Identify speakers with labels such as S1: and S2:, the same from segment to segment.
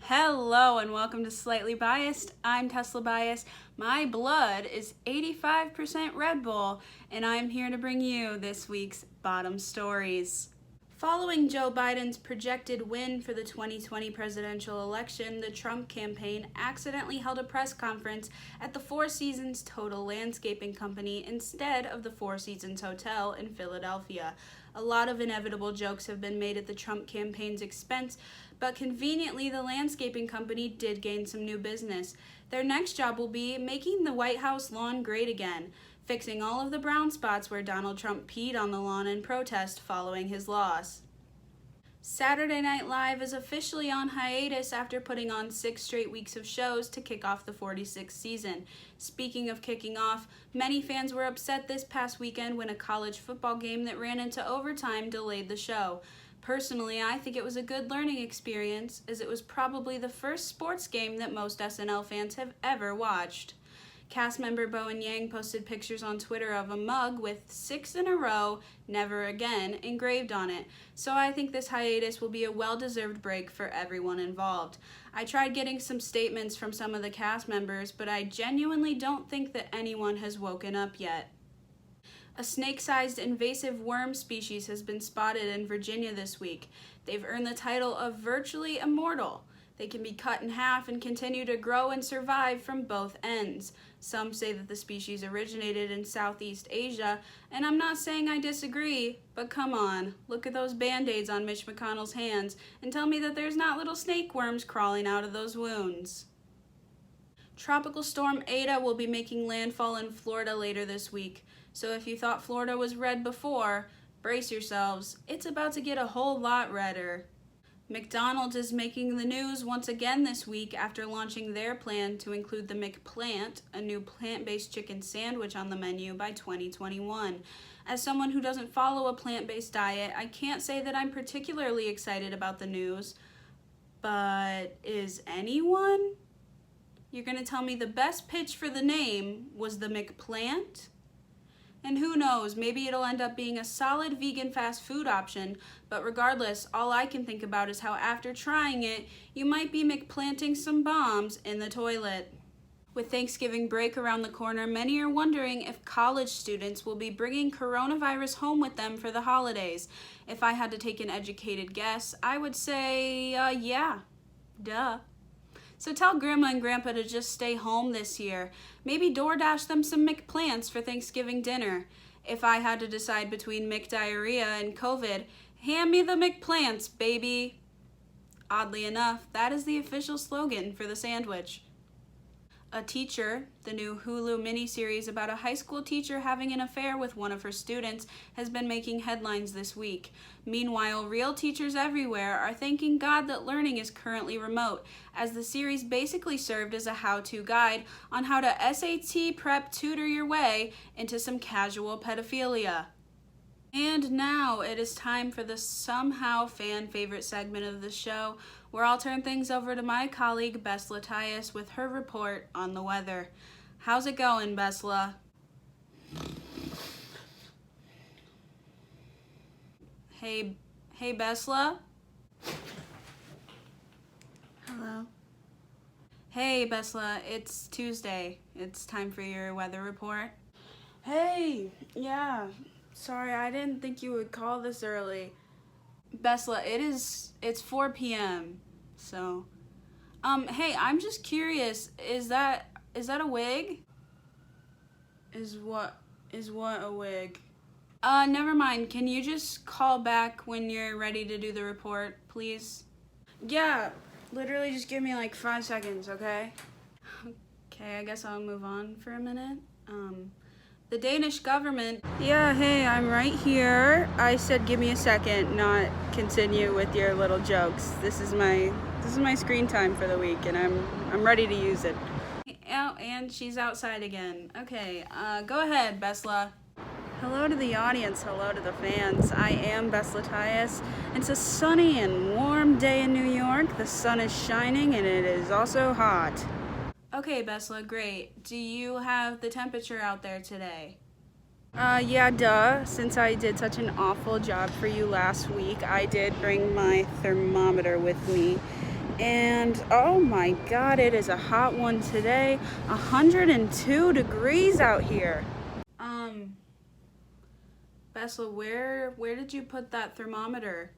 S1: Hello and welcome to Slightly Biased. I'm Tesla Bias. My blood is 85% Red Bull, and I'm here to bring you this week's bottom stories. Following Joe Biden's projected win for the 2020 presidential election, the Trump campaign accidentally held a press conference at the Four Seasons Total Landscaping Company instead of the Four Seasons Hotel in Philadelphia. A lot of inevitable jokes have been made at the Trump campaign's expense, but conveniently the landscaping company did gain some new business. Their next job will be making the White House lawn great again, fixing all of the brown spots where Donald Trump peed on the lawn in protest following his loss. Saturday Night Live is officially on hiatus after putting on 6 straight weeks of shows to kick off the 46th season. Speaking of kicking off, many fans were upset this past weekend when a college football game that ran into overtime delayed the show. Personally, I think it was a good learning experience, as it was probably the first sports game that most SNL fans have ever watched. Cast member Bowen Yang posted pictures on Twitter of a mug with 6 in a row, never again, engraved on it. So I think this hiatus will be a well-deserved break for everyone involved. I tried getting some statements from some of the cast members, but I genuinely don't think that anyone has woken up yet. A snake-sized invasive worm species has been spotted in Virginia this week. They've earned the title of virtually immortal. They can be cut in half and continue to grow and survive from both ends. Some say that the species originated in Southeast Asia, and I'm not saying I disagree, but come on, look at those band-aids on Mitch McConnell's hands and tell me that there's not little snake worms crawling out of those wounds. Tropical Storm Eta will be making landfall in Florida later this week, so if you thought Florida was red before, brace yourselves, it's about to get a whole lot redder. McDonald's is making the news once again this week after launching their plan to include the McPlant, a new plant-based chicken sandwich on the menu by 2021. As someone who doesn't follow a plant-based diet, I can't say that I'm particularly excited about the news, but is anyone? You're going to tell me the best pitch for the name was the McPlant? And who knows, maybe it'll end up being a solid vegan fast food option, but regardless, all I can think about is how after trying it, you might be McPlanting some bombs in the toilet. With Thanksgiving break around the corner, many are wondering if college students will be bringing coronavirus home with them for the holidays. If I had to take an educated guess, I would say, yeah, duh. So tell Grandma and Grandpa to just stay home this year. Maybe DoorDash them some McPlants for Thanksgiving dinner. If I had to decide between McDiarrhea and COVID, hand me the McPlants, baby. Oddly enough, that is the official slogan for the sandwich. A Teacher, the new Hulu miniseries about a high school teacher having an affair with one of her students, has been making headlines this week. Meanwhile, real teachers everywhere are thanking God that learning is currently remote, as the series basically served as a how-to guide on how to SAT prep tutor your way into some casual pedophilia. And now it is time for the somehow fan favorite segment of the show, where I'll turn things over to my colleague Besla Tyus with her report on the weather. How's it going, Besla? Hey Besla?
S2: Hello.
S1: Hey Besla, it's Tuesday. It's time for your weather report.
S2: Hey, yeah. Sorry, I didn't think you would call this early.
S1: Besla, it's 4 p.m. So, hey, I'm just curious, is that a wig?
S2: Is what a wig?
S1: Never mind. Can you just call back when you're ready to do the report, please?
S2: Yeah, literally just give me like 5 seconds, okay?
S1: Okay, I guess I'll move on for a minute. The Danish government...
S2: Yeah, hey, I'm right here. I said give me a second, not continue with your little jokes. This is my screen time for the week, and I'm ready to use it.
S1: Oh, and she's outside again. Okay, go ahead, Besla.
S2: Hello to the audience, hello to the fans. I am Besla Tyus. It's a sunny and warm day in New York. The sun is shining, and it is also hot.
S1: Okay, Besla, great. Do you have the temperature out there today?
S2: Yeah, duh. Since I did such an awful job for you last week, I did bring my thermometer with me. And oh my God, it is a hot one today. 102 degrees out here.
S1: Bessel, where did you put that thermometer?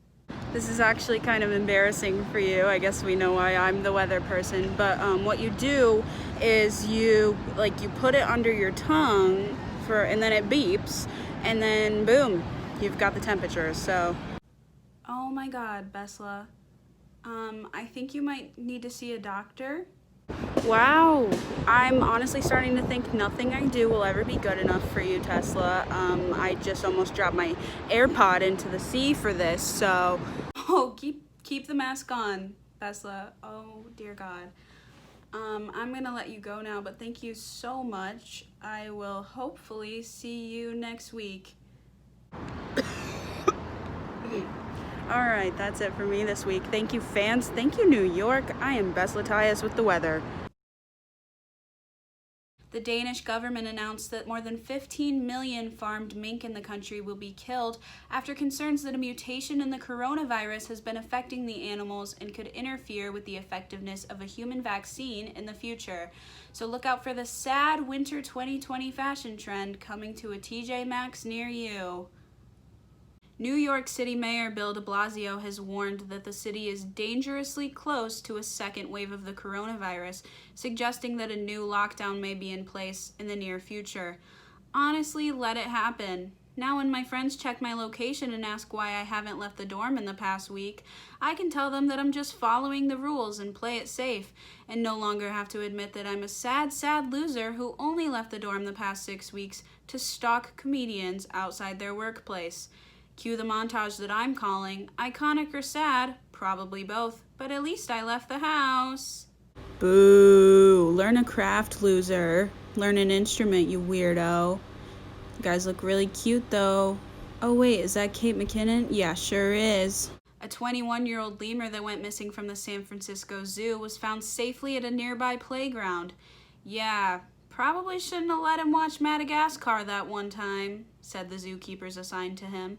S2: This is actually kind of embarrassing for you. I guess we know why I'm the weather person. But what you do is you put it under your tongue and then it beeps, and then boom, you've got the temperature. So.
S1: Oh my God, Besla. I think you might need to see a doctor.
S2: Wow, I'm honestly starting to think nothing I do will ever be good enough for you, Tesla. I just almost dropped my AirPod into the sea for this, so.
S1: Oh, keep the mask on, Besla. Oh dear God. I'm gonna let you go now, but thank you so much. I will hopefully see you next week.
S2: All right, that's it for me this week. Thank you, fans. Thank you, New York. I am Beslatias with the weather.
S1: The Danish government announced that more than 15 million farmed mink in the country will be killed after concerns that a mutation in the coronavirus has been affecting the animals and could interfere with the effectiveness of a human vaccine in the future. So look out for the sad winter 2020 fashion trend coming to a TJ Maxx near you. New York City Mayor Bill de Blasio has warned that the city is dangerously close to a second wave of the coronavirus, suggesting that a new lockdown may be in place in the near future. Honestly, let it happen. Now when my friends check my location and ask why I haven't left the dorm in the past week, I can tell them that I'm just following the rules and play it safe, and no longer have to admit that I'm a sad, sad loser who only left the dorm the past 6 weeks to stalk comedians outside their workplace. Cue the montage that I'm calling iconic or sad, probably both, but at least I left the house.
S2: Boo! Learn a craft, loser. Learn an instrument, you weirdo. You guys look really cute though. Oh wait, is that Kate McKinnon? Yeah, sure is.
S1: A 21-year-old lemur that went missing from the San Francisco Zoo was found safely at a nearby playground. Yeah, probably shouldn't have let him watch Madagascar that one time, said the zookeepers assigned to him.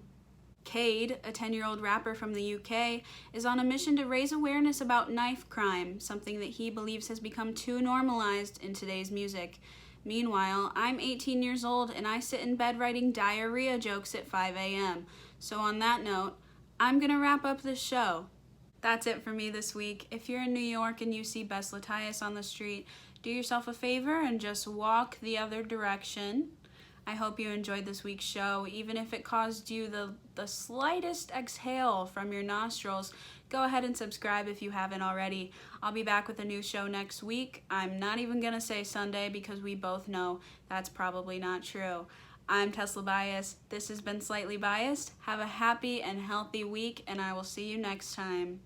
S1: Cade, a 10-year-old rapper from the UK, is on a mission to raise awareness about knife crime, something that he believes has become too normalized in today's music. Meanwhile, I'm 18 years old and I sit in bed writing diarrhea jokes at 5 a.m. So on that note, I'm gonna wrap up this show. That's it for me this week. If you're in New York and you see Beslatias on the street, do yourself a favor and just walk the other direction. I hope you enjoyed this week's show. Even if it caused you the slightest exhale from your nostrils, go ahead and subscribe if you haven't already. I'll be back with a new show next week. I'm not even going to say Sunday because we both know that's probably not true. I'm Tesla Bias. This has been Slightly Biased. Have a happy and healthy week, and I will see you next time.